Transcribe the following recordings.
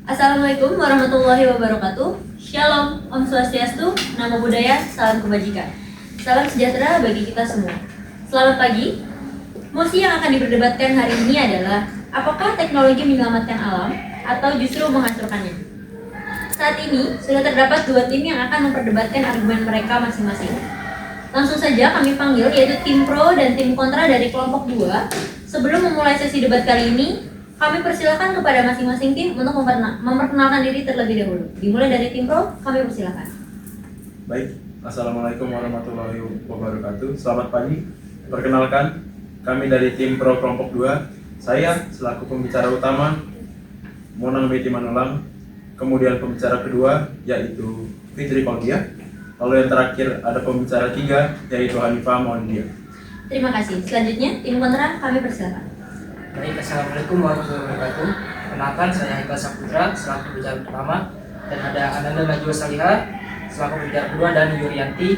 Assalamualaikum warahmatullahi wabarakatuh. Shalom, Om Swastiastu, Namo Buddhaya, salam kebajikan. Salam sejahtera bagi kita semua. Selamat pagi. Mosi yang akan diperdebatkan hari ini adalah apakah teknologi menyelamatkan alam atau justru menghancurkannya. Saat ini sudah terdapat dua tim yang akan memperdebatkan argumen mereka masing-masing. Langsung saja kami panggil yaitu tim pro dan tim kontra dari kelompok 2. Sebelum memulai sesi debat kali ini, kami persilakan kepada masing-masing tim untuk memperkenalkan diri terlebih dahulu. Dimulai dari tim pro, kami persilakan. Baik, Assalamualaikum warahmatullahi wabarakatuh. Selamat pagi. Perkenalkan, kami dari tim pro kelompok 2. Saya selaku pembicara utama, Monang Beti Manulang. Kemudian pembicara kedua yaitu Fitri Paulia. Lalu yang terakhir ada pembicara 3 yaitu Hanifah Maundia. Terima kasih. Selanjutnya tim kontra, kami persilakan. Baik, Assalamualaikum warahmatullahi wabarakatuh. Perkenalkan, saya Haikal Saputra selaku pembicara pertama, dan ada Ananda Najwa Salihah selaku pembicara kedua, dan Yurianti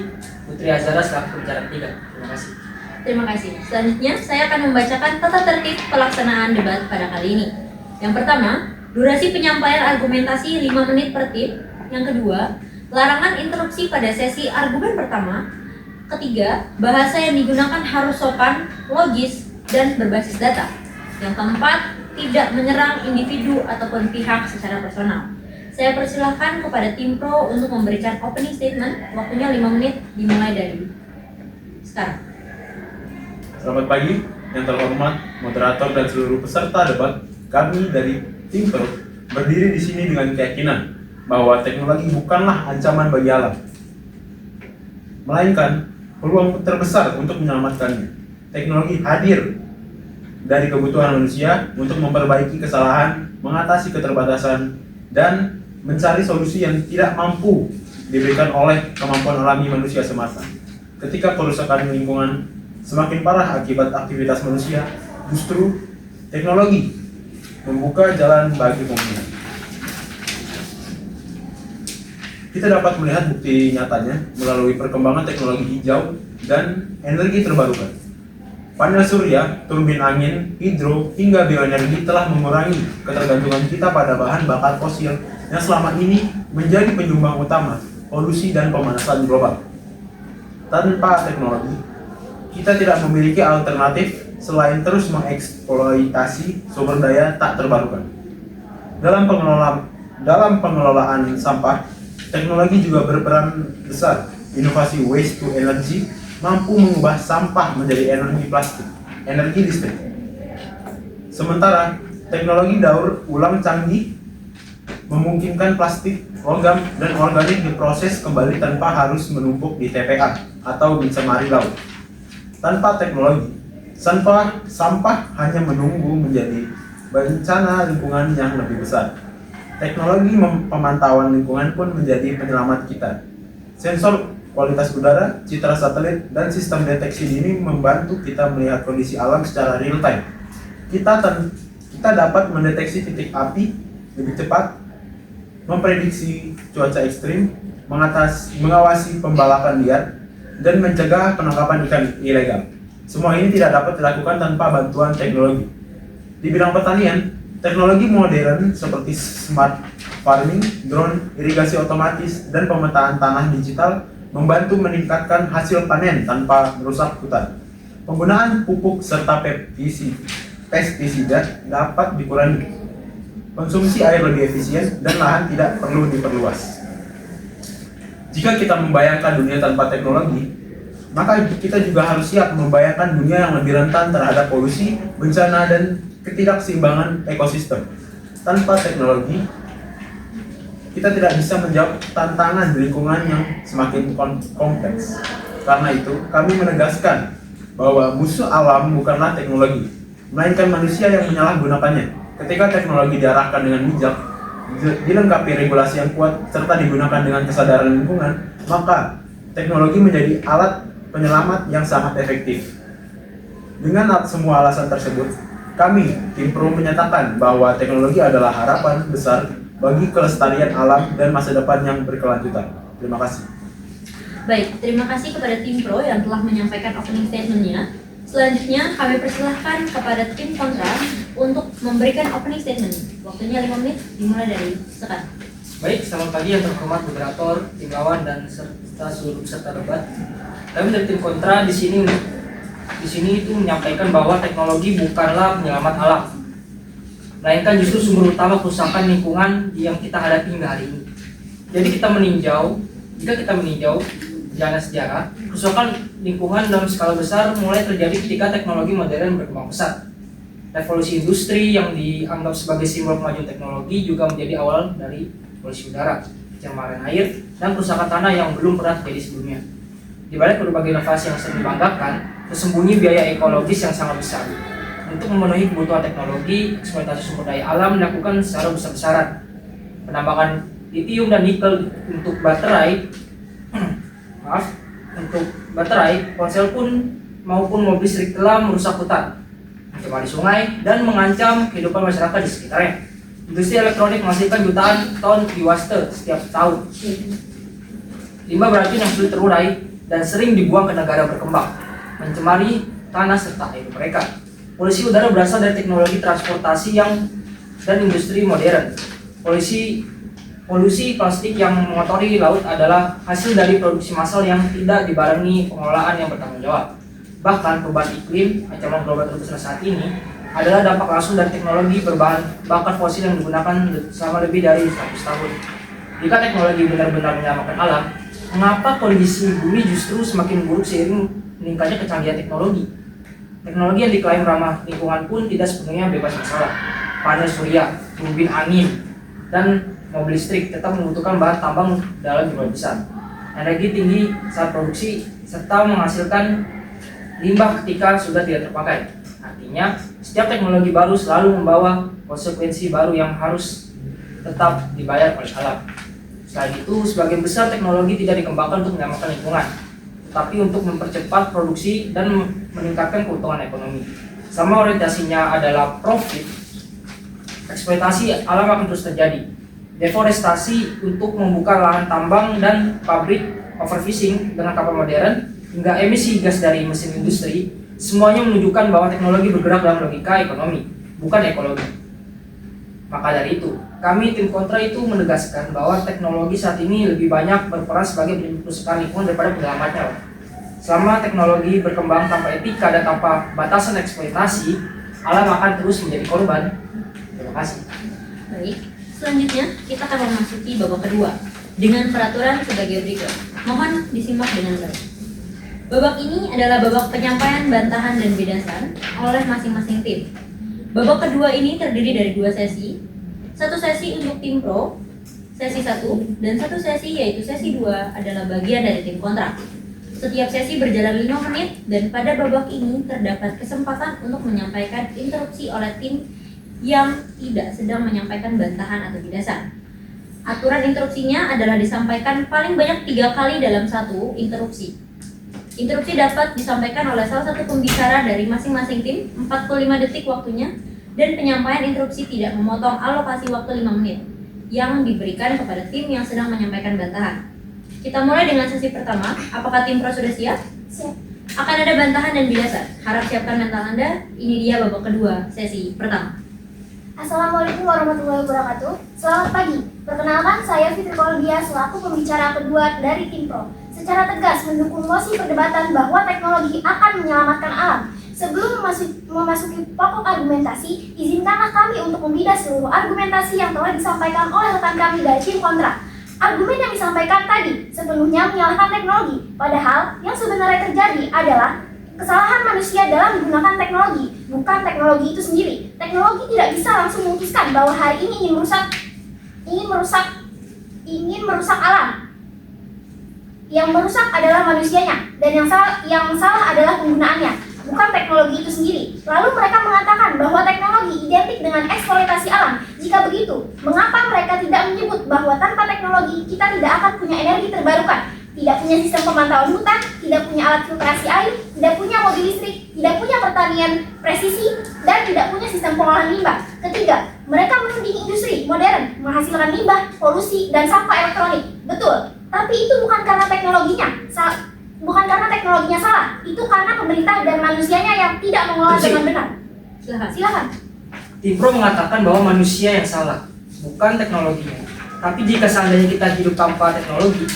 Putri Azhara selaku pembicara ketiga. Terima kasih. Terima kasih. Selanjutnya saya akan membacakan tata tertib pelaksanaan debat pada kali ini. Yang pertama, durasi penyampaian argumentasi 5 menit per tim. Yang kedua, larangan interupsi pada sesi argumen pertama. Ketiga, bahasa yang digunakan harus sopan, logis, dan berbasis data. Yang keempat, tidak menyerang individu ataupun pihak secara personal. Saya persilahkan kepada tim pro untuk memberikan opening statement. Waktunya 5 menit, dimulai dari sekarang. Selamat pagi, yang terhormat moderator dan seluruh peserta debat. Kami dari tim pro berdiri di sini dengan keyakinan bahwa teknologi bukanlah ancaman bagi alam, melainkan peluang terbesar untuk menyelamatkannya. Teknologi hadir dari kebutuhan manusia untuk memperbaiki kesalahan, mengatasi keterbatasan, dan mencari solusi yang tidak mampu diberikan oleh kemampuan alami manusia semata. Ketika kerusakan lingkungan semakin parah akibat aktivitas manusia, justru teknologi membuka jalan bagi pemulihan. Kita dapat melihat bukti nyatanya melalui perkembangan teknologi hijau dan energi terbarukan. Panel surya, turbin angin, hidro, hingga bioenergi telah mengurangi ketergantungan kita pada bahan bakar fosil yang selama ini menjadi penyumbang utama polusi dan pemanasan global. Tanpa teknologi, kita tidak memiliki alternatif selain terus mengeksploitasi sumber daya tak terbarukan. Dalam pengelolaan sampah, teknologi juga berperan besar. Inovasi waste to energy mampu mengubah sampah menjadi energi listrik. Sementara teknologi daur ulang canggih memungkinkan plastik, logam, dan organik diproses kembali tanpa harus menumpuk di TPA atau mencemari laut. Tanpa teknologi, sampah hanya menunggu menjadi bencana lingkungan yang lebih besar. Teknologi pemantauan lingkungan pun menjadi penyelamat kita. Sensor kualitas udara, citra satelit, dan sistem deteksi dini membantu kita melihat kondisi alam secara real time. Kita dapat mendeteksi titik api lebih cepat, memprediksi cuaca ekstrim, mengawasi pembalakan liar, dan mencegah penangkapan ikan ilegal. Semua ini tidak dapat dilakukan tanpa bantuan teknologi. Di bidang pertanian, teknologi modern seperti smart farming, drone, irigasi otomatis, dan pemetaan tanah digital membantu meningkatkan hasil panen tanpa merusak hutan. Penggunaan pupuk serta pestisida dapat dikurangi. Konsumsi air lebih efisien dan lahan tidak perlu diperluas. Jika kita membayangkan dunia tanpa teknologi, maka kita juga harus siap membayangkan dunia yang lebih rentan terhadap polusi, bencana, dan ketidakseimbangan ekosistem. Tanpa teknologi, kita tidak bisa menjawab tantangan di lingkungan yang semakin kompleks. Karena itu, kami menegaskan bahwa musuh alam bukanlah teknologi, melainkan manusia yang menyalahgunakannya. Ketika teknologi diarahkan dengan bijak, dilengkapi regulasi yang kuat, serta digunakan dengan kesadaran lingkungan, maka teknologi menjadi alat penyelamat yang sangat efektif. Dengan semua alasan tersebut, kami, tim pro, menyatakan bahwa teknologi adalah harapan besar bagi kelestarian alam dan masa depan yang berkelanjutan. Terima kasih. Baik, terima kasih kepada tim pro yang telah menyampaikan opening statement-nya. Selanjutnya kami persilahkan kepada tim kontra untuk memberikan opening statement. Waktunya 5 menit, dimulai dari sekarang. Baik, selamat pagi yang terhormat moderator, timbawan dan serta seluruh peserta debat. Kami dari tim kontra di sini itu menyampaikan bahwa teknologi bukanlah penyelamat alam, melainkan justru sumber utama kerusakan lingkungan yang kita hadapi hingga hari ini. Jadi jika kita meninjau jalan sejarah, kerusakan lingkungan dalam skala besar mulai terjadi ketika teknologi modern berkembang pesat. Revolusi industri yang dianggap sebagai simbol kemajuan teknologi juga menjadi awal dari polusi udara, pencemaran air, dan kerusakan tanah yang belum pernah terjadi sebelumnya. Di balik berbagai inovasi yang sering dibanggakan, tersembunyi biaya ekologis yang sangat besar. Untuk memenuhi kebutuhan teknologi, eksploitasi sumber daya alam dilakukan secara besar-besaran. Penambangan litium dan nikel untuk baterai, ponsel pun maupun mobil listrik telah merusak hutan, mencemari sungai, dan mengancam kehidupan masyarakat di sekitarnya. Industri elektronik menghasilkan jutaan ton e-waste setiap tahun. Limbah beracun yang sulit terurai dan sering dibuang ke negara berkembang, mencemari tanah serta air mereka. Polusi udara berasal dari teknologi transportasi dan industri modern. Polusi plastik yang mengotori laut adalah hasil dari produksi massal yang tidak dibarengi pengelolaan yang bertanggung jawab. Bahkan perubahan iklim, ancaman global terbesar saat ini, adalah dampak langsung dari teknologi berbahan bakar fosil yang digunakan selama lebih dari 100 tahun. Jika teknologi benar-benar menyelamatkan alam, mengapa kondisi bumi justru semakin buruk seiring meningkatnya kecanggihan teknologi? Teknologi yang diklaim ramah lingkungan pun tidak sepenuhnya bebas masalah. Panel surya, turbin angin, dan mobil listrik tetap membutuhkan bahan tambang dalam jumlah besar, energi tinggi saat produksi, serta menghasilkan limbah ketika sudah tidak terpakai. Artinya, setiap teknologi baru selalu membawa konsekuensi baru yang harus tetap dibayar oleh alam. Selain itu, sebagian besar teknologi tidak dikembangkan untuk menyelamatkan lingkungan, tetapi untuk mempercepat produksi dan meningkatkan keuntungan ekonomi. Selama orientasinya adalah profit, eksploitasi alam akan terus terjadi. Deforestasi untuk membuka lahan tambang dan pabrik, overfishing dengan kapal modern, hingga emisi gas dari mesin industri, semuanya menunjukkan bahwa teknologi bergerak dalam logika ekonomi, bukan ekologi. Maka dari itu, kami tim kontra itu menegaskan bahwa teknologi saat ini lebih banyak berperan sebagai perusahaan lingkungan daripada penyelamatnya. Selama teknologi berkembang tanpa etika dan tanpa batasan eksploitasi, alam akan terus menjadi korban. Terima kasih. Baik, selanjutnya kita akan memasuki babak kedua dengan peraturan sebagai berikut. Mohon disimak dengan baik. Babak ini adalah babak penyampaian bantahan dan bedasan oleh masing-masing tim. Babak kedua ini terdiri dari 2 sesi. Satu sesi untuk tim pro, sesi 1, dan satu sesi yaitu sesi 2 adalah bagian dari tim kontra. Setiap sesi berjalan 5 menit dan pada babak ini terdapat kesempatan untuk menyampaikan interupsi oleh tim yang tidak sedang menyampaikan bantahan atau bedasan. Aturan interupsinya adalah disampaikan paling banyak 3 kali dalam satu interupsi. Interupsi dapat disampaikan oleh salah satu pembicara dari masing-masing tim, 45 detik waktunya, dan penyampaian interupsi tidak memotong alokasi waktu 5 menit yang diberikan kepada tim yang sedang menyampaikan bantahan. Kita mulai dengan sesi pertama. Apakah tim pro sudah siap? Siap. Akan ada bantahan dan bedasan. Harap siapkan mental Anda. Ini dia babak kedua, sesi pertama. Assalamualaikum warahmatullahi wabarakatuh. Selamat pagi. Perkenalkan, saya Fitri Koldia selaku pembicara kedua dari tim pro. Secara tegas mendukung mosi perdebatan bahwa teknologi akan menyelamatkan alam. Sebelum memasuki pokok argumentasi, izinkanlah kami untuk membidas seluruh argumentasi yang telah disampaikan oleh rekan kami dari tim kontra. Argumen yang disampaikan tadi sepenuhnya menyalahkan teknologi, padahal yang sebenarnya terjadi adalah kesalahan manusia dalam menggunakan teknologi, bukan teknologi itu sendiri. Teknologi tidak bisa langsung memutuskan bahwa hari ini ingin merusak alam. Yang merusak adalah manusianya, dan yang salah adalah penggunaannya, bukan teknologi itu sendiri. Lalu mereka mengatakan bahwa teknologi identik dengan eksploitasi alam. Jika begitu, mengapa mereka tidak menyebut bahwa tanpa teknologi kita tidak akan punya energi terbarukan, tidak punya sistem pemantauan hutan, tidak punya alat filtrasi air, tidak punya mobil listrik, tidak punya pertanian presisi, dan tidak punya sistem pengolahan limbah. Ketiga, mereka menuding industri modern menghasilkan limbah, polusi, dan sampah elektronik. Betul, tapi itu bukan karena teknologinya salah, itu karena pemerintah dan manusianya yang tidak mengelola dengan benar. Silakan. Tim Pro mengatakan bahwa manusia yang salah, bukan teknologinya. Tapi jika seandainya kita hidup tanpa teknologi,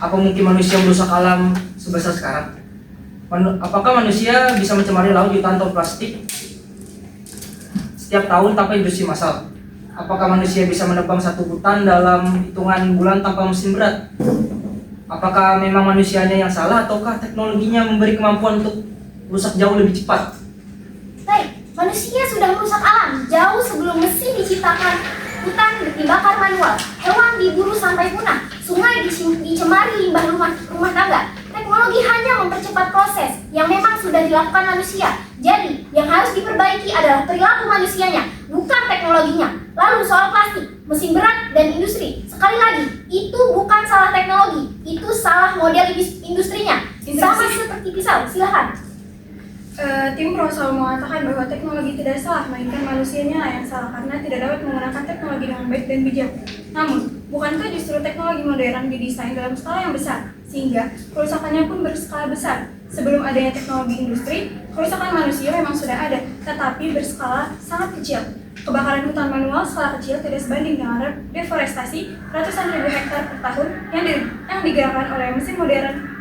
apa mungkin manusia merusak alam sebesar sekarang? Apakah manusia bisa mencemari laut jutaan ton plastik setiap tahun tanpa industri massal? Apakah manusia bisa menebang satu hutan dalam hitungan bulan tanpa mesin berat? Apakah memang manusianya yang salah ataukah teknologinya memberi kemampuan untuk rusak jauh lebih cepat? Baik, manusia sudah merusak alam jauh sebelum mesin diciptakan. Hutan dibakar manual, hewan diburu sampai punah, sungai dicemari limbah rumah tangga. Teknologi hanya mempercepat proses yang memang sudah dilakukan manusia. Jadi, yang harus diperbaiki adalah perilaku manusianya, bukan teknologinya. Lalu soal plastik, mesin berat, dan industri. Sekali lagi, itu bukan salah teknologi, itu salah model industrinya. Sama seperti pisau, silakan. Tim Pro selalu mengatakan bahwa teknologi tidak salah, melainkan manusianya lah yang salah karena tidak dapat menggunakan teknologi dengan baik dan bijak. Namun, bukankah justru teknologi modern didesain dalam skala yang besar, sehingga kerusakannya pun berskala besar? Sebelum adanya teknologi industri, kerusakan manusia memang sudah ada, tetapi berskala sangat kecil. Kebakaran hutan manual skala kecil tidak sebanding dengan deforestasi ratusan ribu hektar per tahun yang digerakkan oleh mesin modern.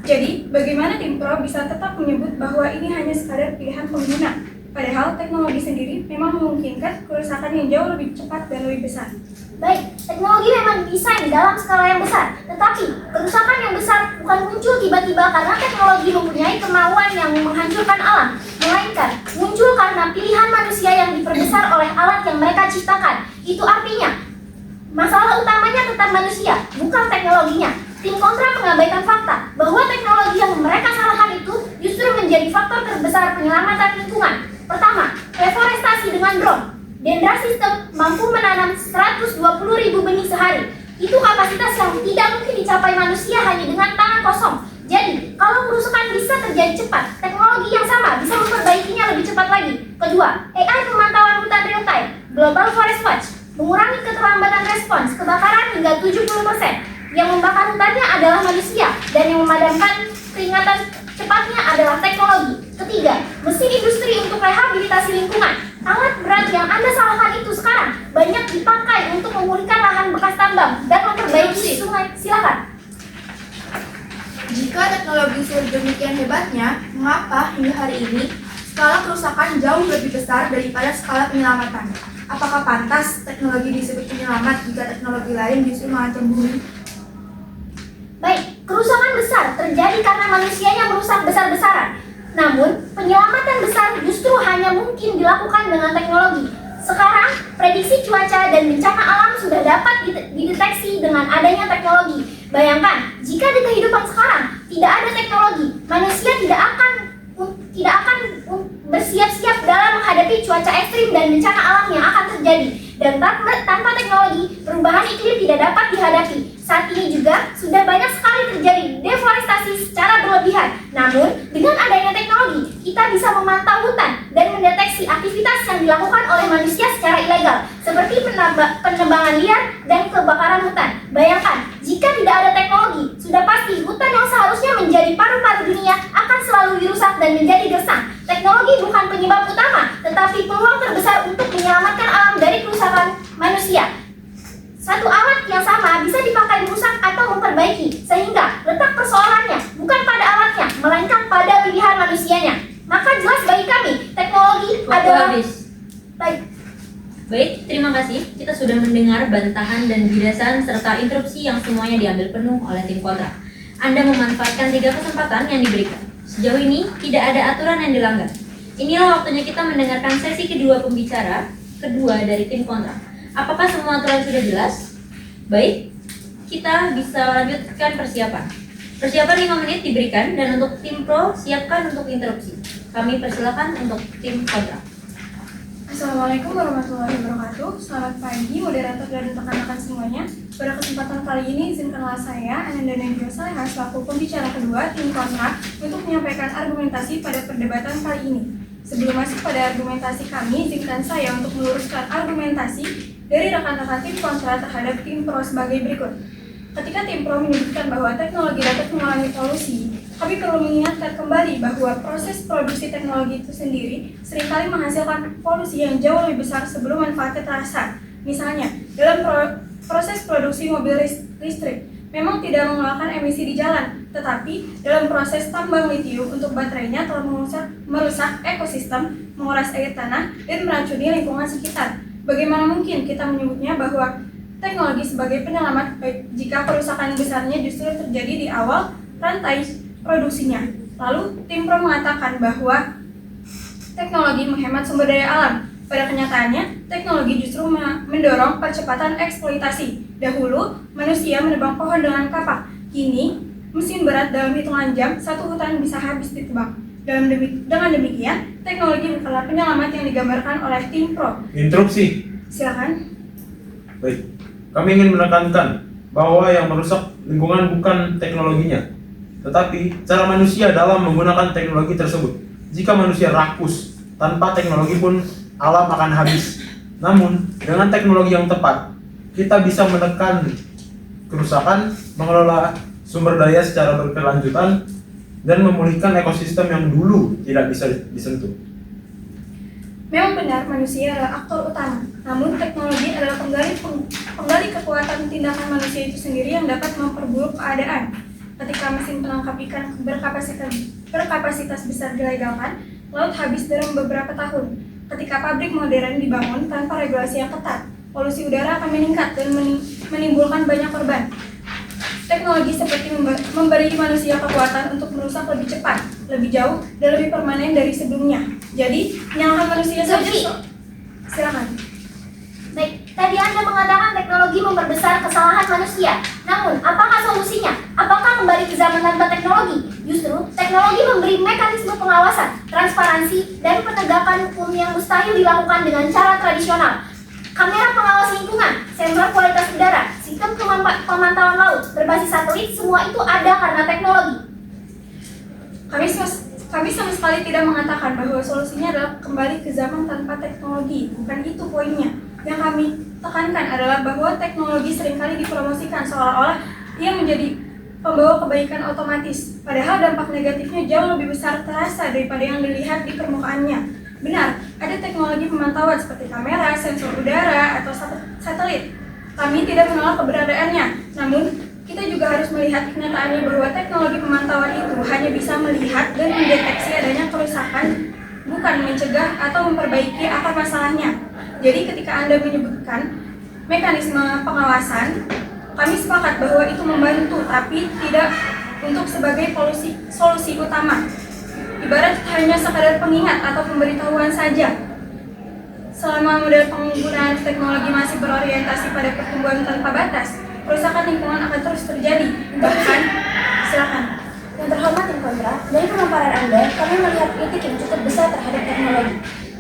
Jadi, bagaimana Tim Pro bisa tetap menyebut bahwa ini hanya sekadar pilihan pengguna? Padahal teknologi sendiri memang memungkinkan kerusakan yang jauh lebih cepat dan lebih besar. Baik, teknologi memang didesain dalam skala yang besar, tetapi kerusakan yang besar bukan muncul tiba-tiba karena teknologi mempunyai kemauan yang menghancurkan alam, melainkan muncul karena pilihan manusia yang diperbesar oleh alat yang mereka ciptakan. Itu artinya, masalah utamanya tetap manusia, bukan teknologinya. Tim kontra mengabaikan fakta bahwa teknologi yang mereka salahkan itu justru menjadi faktor terbesar penyelamatan lingkungan. Pertama, reforestasi dengan drone. Dendra System mampu menanam 120.000 benih sehari. Itu kapasitas yang tidak mungkin dicapai manusia hanya dengan tangan kosong. Jadi, kalau kerusakan bisa terjadi cepat, teknologi yang sama bisa memperbaikinya lebih cepat lagi. Kedua, AI pemantauan hutan real time. Global Forest Watch mengurangi keterlambatan respons kebakaran hingga 70%. Yang membakar hutannya adalah manusia, dan yang memadamkan peringatan cepatnya adalah teknologi. Ketiga, mesin industri untuk rehabilitasi lingkungan. Alat berat yang Anda salahkan itu sekarang banyak dipakai untuk memulihkan lahan bekas tambang dan memperbaiki sungai. Silakan. Jika teknologi sedemikian hebatnya, mengapa hingga hari ini skala kerusakan jauh lebih besar daripada skala penyelamatan? Apakah pantas teknologi disebut penyelamat jika teknologi lain justru mengancam bumi? Baik, kerusakan besar terjadi karena manusianya merusak besar-besaran. Namun, penyelamatan besar justru hanya mungkin dilakukan dengan teknologi. Sekarang, prediksi cuaca dan bencana alam sudah dapat dideteksi dengan adanya teknologi. Bayangkan, jika di kehidupan sekarang tidak ada teknologi, manusia tidak akan bersiap-siap dalam menghadapi cuaca ekstrim dan bencana alam yang akan terjadi. Dan tanpa teknologi, perubahan iklim tidak dapat dihadapi. Saat ini juga sudah banyak sekali terjadi deforestasi secara berlebihan. Namun, dengan adanya teknologi, kita bisa memantau hutan dan mendeteksi aktivitas yang dilakukan oleh manusia secara ilegal, seperti penebangan liar dan kebakaran hutan. Bayangkan, jika tidak ada teknologi, sudah pasti hutan yang seharusnya menjadi paru-paru dunia akan selalu dirusak dan menjadi gersang. Teknologi bukan penyebab utama, tetapi peluang terbesar untuk menyelamatkan alam dari kerusakan manusia. Satu alat yang sama bisa dipakai merusak atau memperbaiki, sehingga letak persoalannya bukan pada alatnya, melainkan pada pilihan manusianya. Maka jelas bagi kami, teknologi adalah... Baik, terima kasih. Kita sudah mendengar bantahan dan bidasan serta interupsi yang semuanya diambil penuh oleh tim kontra. Anda memanfaatkan 3 kesempatan yang diberikan. Sejauh ini, tidak ada aturan yang dilanggar. Inilah waktunya kita mendengarkan sesi kedua pembicara, kedua dari tim kontra. Apakah semua aturan sudah jelas? Baik, kita bisa lanjutkan persiapan. Persiapan 5 menit diberikan dan untuk tim pro siapkan untuk interupsi. Kami persilakan untuk tim kontra. Assalamualaikum warahmatullahi wabarakatuh. Selamat pagi moderator dan rekan-rekan semuanya. Pada kesempatan kali ini izinkanlah saya, Ananda Najwa Saleha, selaku pembicara kedua tim kontra untuk menyampaikan argumentasi pada perdebatan kali ini. Sebelum masuk pada argumentasi kami, izinkan saya untuk meluruskan argumentasi dari rekan-rekan tim kontra terhadap tim pro sebagai berikut. Ketika tim pro menyebutkan bahwa teknologi dapat mengurangi polusi, Kami perlu mengingatkan kembali bahwa proses produksi teknologi itu sendiri seringkali menghasilkan polusi yang jauh lebih besar sebelum manfaatnya terasa. Misalnya, dalam proses produksi mobil listrik, memang tidak mengeluarkan emisi di jalan, tetapi dalam proses tambang litium untuk baterainya telah merusak ekosistem, menguras air tanah, dan meracuni lingkungan sekitar. Bagaimana mungkin kita menyebutnya bahwa teknologi sebagai penyelamat jika kerusakan besarnya justru terjadi di awal rantai produksinya? Lalu, tim pro mengatakan bahwa teknologi menghemat sumber daya alam. Pada kenyataannya, teknologi justru mendorong percepatan eksploitasi. Dahulu, manusia menebang pohon dengan kapak. Kini, mesin berat dalam hitungan jam, satu hutan bisa habis ditebang. Dengan demikian, teknologi bukanlah penyelamat yang digambarkan oleh tim pro. Interupsi. Silakan. Baik, kami ingin menekankan bahwa yang merusak lingkungan bukan teknologinya, tetapi cara manusia dalam menggunakan teknologi tersebut. Jika manusia rakus, tanpa teknologi pun alam akan habis. Namun, dengan teknologi yang tepat, kita bisa menekan kerusakan, mengelola sumber daya secara berkelanjutan, dan memulihkan ekosistem yang dulu tidak bisa disentuh. Memang benar manusia adalah aktor utama, namun teknologi adalah penggali kekuatan tindakan manusia itu sendiri yang dapat memperburuk keadaan. Ketika mesin penangkap ikan berkapasitas besar dilegalkan, laut habis dalam beberapa tahun. Ketika pabrik modern dibangun tanpa regulasi yang ketat, polusi udara akan meningkat dan menimbulkan banyak korban. Teknologi seperti memberi manusia kekuatan untuk merusak lebih cepat, lebih jauh, dan lebih permanen dari sebelumnya. Jadi, menyalahkan manusia saja. Silakan. Baik, tadi Anda mengatakan teknologi memperbesar kesalahan manusia. Namun, apakah solusinya? Apakah kembali ke zaman tanpa teknologi? Justru, teknologi memberi mekanisme pengawasan, transparansi, dan penegakan hukum yang mustahil dilakukan dengan cara tradisional. Kamera pengawas lingkungan, sensor kualitas udara, sistem pemantauan laut, berbasis satelit, semua itu ada karena teknologi. Kami sama sekali tidak mengatakan bahwa solusinya adalah kembali ke zaman tanpa teknologi. Bukan itu poinnya. Yang kami tekankan adalah bahwa teknologi seringkali dipromosikan seolah-olah ia menjadi pembawa kebaikan otomatis. Padahal dampak negatifnya jauh lebih besar terasa daripada yang dilihat di permukaannya. Benar, ada teknologi pemantauan seperti kamera, sensor udara, atau satelit. Kami tidak menolak keberadaannya, namun kita juga harus melihat kenyataannya bahwa teknologi pemantauan itu hanya bisa melihat dan mendeteksi adanya kerusakan, bukan mencegah atau memperbaiki akar masalahnya. Jadi ketika Anda menyebutkan mekanisme pengawasan, kami sepakat bahwa itu membantu, tapi tidak untuk sebagai solusi utama. Ibarat hanya sekadar pengingat atau pemberitahuan saja. Selama model penggunaan teknologi masih berorientasi pada pertumbuhan tanpa batas, kerusakan lingkungan akan terus terjadi. Bahkan, silakan. Yang terhormat tim kontra, dari pemaparan Anda, kami melihat kritik yang cukup besar terhadap teknologi.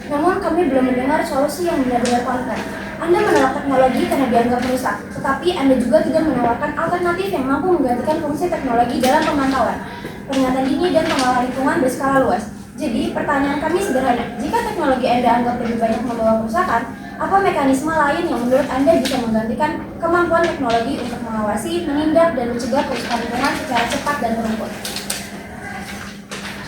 Namun kami belum mendengar solusi yang benar-benar konkret. Anda menolak teknologi karena dianggap merusak, tetapi Anda juga tidak menawarkan alternatif yang mampu menggantikan fungsi teknologi dalam pemantauan, peringatan dini, dan pengelolaan lingkungan berskala luas. Jadi, pertanyaan kami sederhana, jika teknologi Anda anggap lebih banyak membawa kerusakan, apa mekanisme lain yang menurut Anda bisa menggantikan kemampuan teknologi untuk mengawasi, menindak, dan mencegah kerusakan lingkungan secara cepat dan terukur?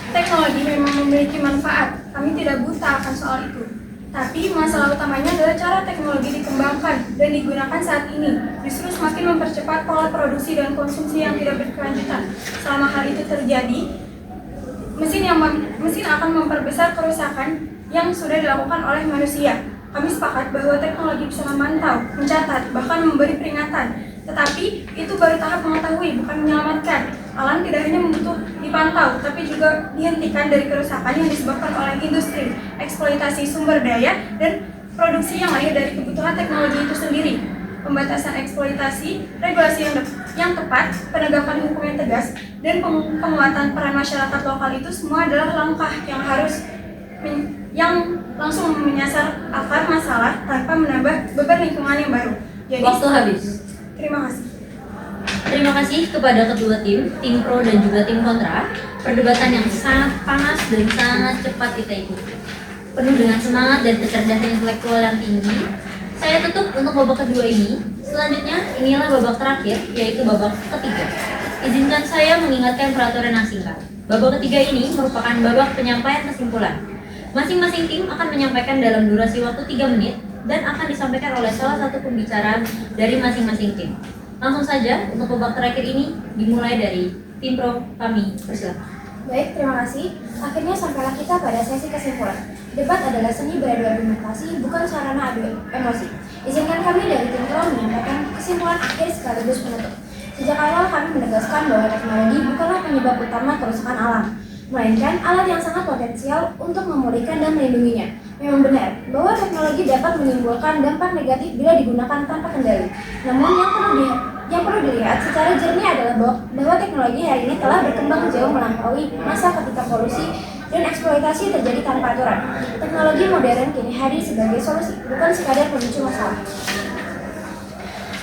Teknologi memang memiliki manfaat, kami tidak buta akan soal itu. Tapi masalah utamanya adalah cara teknologi dikembangkan dan digunakan saat ini justru semakin mempercepat pola produksi dan konsumsi yang tidak berkelanjutan. Selama hal itu terjadi, mesin akan memperbesar kerusakan yang sudah dilakukan oleh manusia. Kami sepakat bahwa teknologi bisa memantau, mencatat, bahkan memberi peringatan. Tetapi itu baru tahap mengetahui, bukan menyelamatkan. Alam tidak hanya membutuh dipantau, tapi juga dihentikan dari kerusakan yang disebabkan oleh industri, eksploitasi sumber daya, dan produksi yang lahir dari kebutuhan teknologi itu sendiri. Pembatasan eksploitasi, regulasi yang tepat, penegakan hukum yang tegas, dan penguatan peran masyarakat lokal itu semua adalah langkah yang langsung menyasar akar masalah tanpa menambah beban lingkungan yang baru. Jadi, Waktu habis. Terima kasih. Terima kasih kepada kedua tim pro dan juga tim kontra. Perdebatan yang sangat panas dan sangat cepat kita ikuti. Penuh dengan semangat dan kecerdasan intelektual yang tinggi. Saya tutup untuk babak kedua ini. Selanjutnya, inilah babak terakhir, yaitu babak ketiga. Izinkan saya mengingatkan peraturan yang singkat. Babak ketiga ini merupakan babak penyampaian kesimpulan. Masing-masing tim akan menyampaikan dalam durasi waktu 3 menit dan akan disampaikan oleh salah satu pembicara dari masing-masing tim. Langsung saja, untuk babak terakhir ini dimulai dari tim pro kami. Persilakan. Baik, terima kasih. Akhirnya sampailah kita pada sesi kesimpulan. Debat adalah seni beradu argumentasi, bukan sarana adu emosi. Izinkan kami dari tim pro menyampaikan kesimpulan akhir sekaligus penutup. Sejak awal kami menegaskan bahwa teknologi bukanlah penyebab utama kerusakan alam, melainkan alat yang sangat potensial untuk memulihkan dan melindunginya. Memang benar bahwa teknologi dapat menimbulkan dampak negatif bila digunakan tanpa kendali. Namun yang perlu dilihat secara jernih adalah bahwa teknologi hari ini telah berkembang jauh melampaui masa ketika polusi dan eksploitasi terjadi tanpa aturan. Teknologi modern kini hadir sebagai solusi, bukan sekadar pemicu masalah.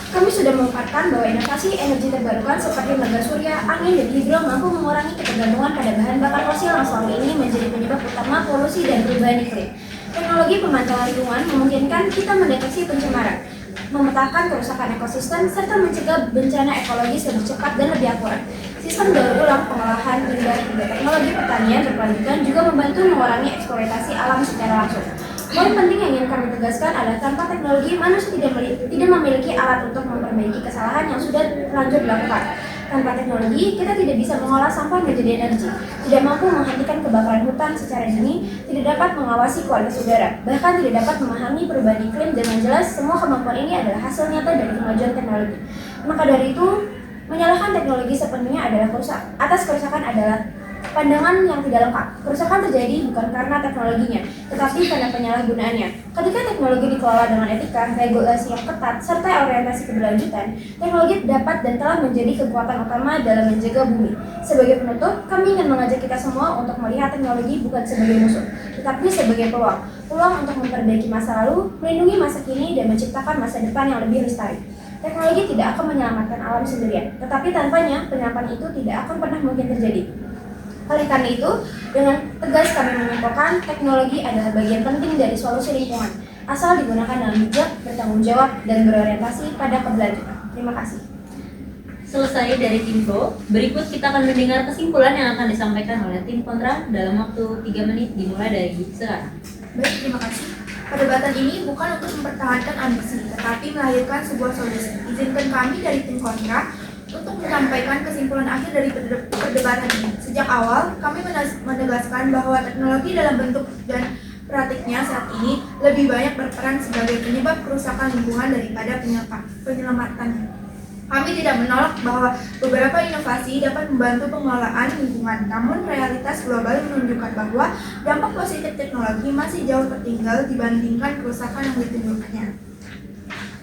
Kami sudah memaparkan bahwa inovasi energi terbarukan seperti tenaga surya, angin, dan hidro mampu mengurangi ketergantungan pada bahan bakar fosil yang selama ini menjadi penyebab utama polusi dan perubahan iklim. Teknologi pemantauan lingkungan memungkinkan kita mendeteksi pencemaran, memetakan kerusakan ekosistem, serta mencegah bencana ekologis lebih cepat dan lebih akurat. Sistem daur ulang pengolahan limbah hingga teknologi pertanian berkelanjutan juga membantu mengurangi eksploitasi alam secara langsung. Poin penting yang ingin kami tegaskan adalah tanpa teknologi, manusia tidak memiliki alat untuk memperbaiki kesalahan yang sudah terlanjur dilakukan. Tanpa teknologi, kita tidak bisa mengolah sampah menjadi energi, tidak mampu menghentikan kebakaran hutan secara dini, tidak dapat mengawasi kualitas udara, bahkan tidak dapat memahami perubahan iklim. Dengan jelas, semua kemampuan ini adalah hasil nyata dari kemajuan teknologi. Maka dari itu, menyalahkan teknologi sepenuhnya adalah atas kerusakan adalah pandangan yang tidak lengkap. Kerusakan terjadi bukan karena teknologinya, tetapi karena penyalahgunaannya. Ketika teknologi dikelola dengan etika, regulasi yang ketat, serta orientasi keberlanjutan, teknologi dapat dan telah menjadi kekuatan utama dalam menjaga bumi. Sebagai penutup, kami ingin mengajak kita semua untuk melihat teknologi bukan sebagai musuh, tetapi sebagai peluang. Peluang untuk memperbaiki masa lalu, melindungi masa kini, dan menciptakan masa depan yang lebih lestari. Teknologi tidak akan menyelamatkan alam sendirian, tetapi tanpanya, penyelamatan itu tidak akan pernah mungkin terjadi. Oleh karena itu, dengan tegas kami menyimpulkan teknologi adalah bagian penting dari solusi lingkungan, asal digunakan dengan bijak, bertanggung jawab, dan berorientasi pada keberlanjutan. Terima kasih. Selesai dari tim pro, berikut kita akan mendengar kesimpulan yang akan disampaikan oleh tim kontra dalam waktu 3 menit dimulai dari sekarang. Baik, terima kasih. Perdebatan ini bukan untuk mempertahankan ambisi, tetapi melahirkan sebuah solusi. Izinkan kami dari tim kontra untuk menyampaikan kesimpulan akhir dari perdebatan ini. Sejak awal, kami menegaskan bahwa teknologi dalam bentuk dan praktiknya saat ini lebih banyak berperan sebagai penyebab kerusakan lingkungan daripada penyelamatnya. Kami tidak menolak bahwa beberapa inovasi dapat membantu pengelolaan lingkungan, namun realitas global menunjukkan bahwa dampak positif teknologi masih jauh tertinggal dibandingkan kerusakan yang ditimbulkannya.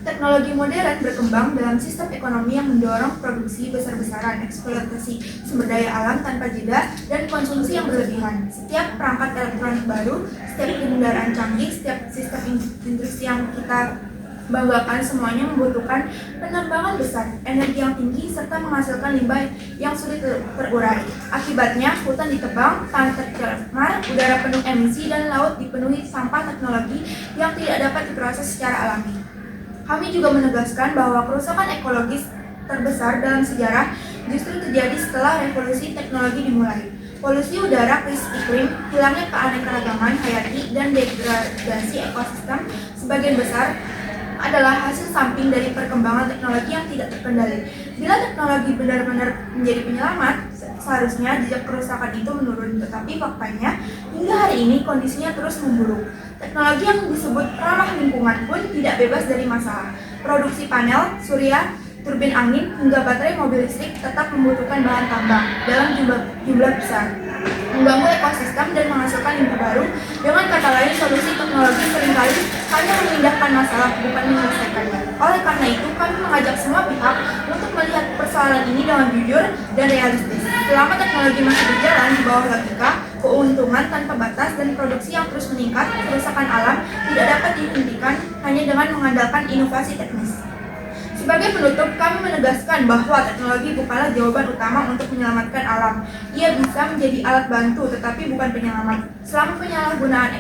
Teknologi modern berkembang dalam sistem ekonomi yang mendorong produksi besar-besaran, eksploitasi sumber daya alam tanpa jeda, dan konsumsi yang berlebihan. Setiap perangkat elektronik baru, setiap kendaraan canggih, setiap sistem industri yang kita banggakan semuanya membutuhkan penerbangan besar, energi yang tinggi, serta menghasilkan limbah yang sulit terurai. Akibatnya, hutan ditebang, tanah tercemar, udara penuh emisi, dan laut dipenuhi sampah teknologi yang tidak dapat diproses secara alami. Kami juga menegaskan bahwa kerusakan ekologis terbesar dalam sejarah justru terjadi setelah revolusi teknologi dimulai. Polusi udara, krisis iklim, hilangnya keanekaragaman hayati, dan degradasi ekosistem sebagian besar adalah hasil samping dari perkembangan teknologi yang tidak terkendali. Bila teknologi benar-benar menjadi penyelamat, seharusnya jejak kerusakan itu menurun. Tetapi faktanya, hingga hari ini kondisinya terus memburuk. Teknologi yang disebut ramah lingkungan pun tidak bebas dari masalah. Produksi panel, surya, turbin angin, hingga baterai mobil listrik tetap membutuhkan bahan tambang dalam jumlah besar, mengganggu ekosistem dan menghasilkan limbah baru. Dengan kata lain, solusi teknologi seringkali hanya memindahkan masalah, bukan menyelesaikannya. Oleh karena itu, kami mengajak semua pihak untuk melihat persoalan ini dengan jujur dan realistis. Selama teknologi masih berjalan di bawah logika, keuntungan tanpa batas, dan produksi yang terus meningkat, kerusakan alam tidak dapat dihentikan hanya dengan mengandalkan inovasi teknis. Sebagai penutup, kami menegaskan bahwa teknologi bukanlah jawaban utama untuk menyelamatkan alam. Ia bisa menjadi alat bantu, tetapi bukan penyelamat. Selama penyalahgunaan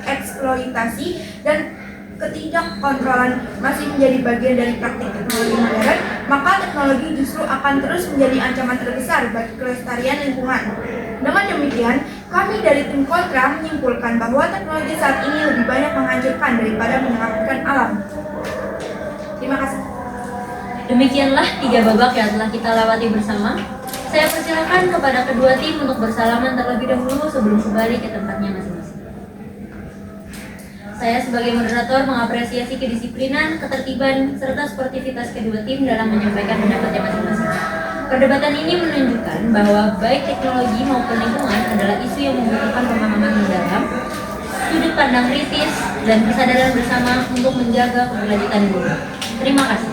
eksploitasi dan ketidakkontrolan masih menjadi bagian dari praktik teknologi modern, maka teknologi justru akan terus menjadi ancaman terbesar bagi kelestarian lingkungan. Dengan demikian, kami dari tim Kontra menyimpulkan bahwa teknologi saat ini lebih banyak menghancurkan daripada menyelamatkan alam. Terima kasih. Demikianlah 3 babak yang telah kita lewati bersama. Saya persilakan kepada kedua tim untuk bersalaman terlebih dahulu sebelum kembali ke tempatnya masing-masing. Saya sebagai moderator mengapresiasi kedisiplinan, ketertiban, serta sportivitas kedua tim dalam menyampaikan pendapatnya masing-masing. Perdebatan ini menunjukkan bahwa baik teknologi maupun lingkungan adalah isu yang membutuhkan pemahaman mendalam, sudut pandang kritis, dan kesadaran bersama untuk menjaga keberlanjutan bumi. Terima kasih.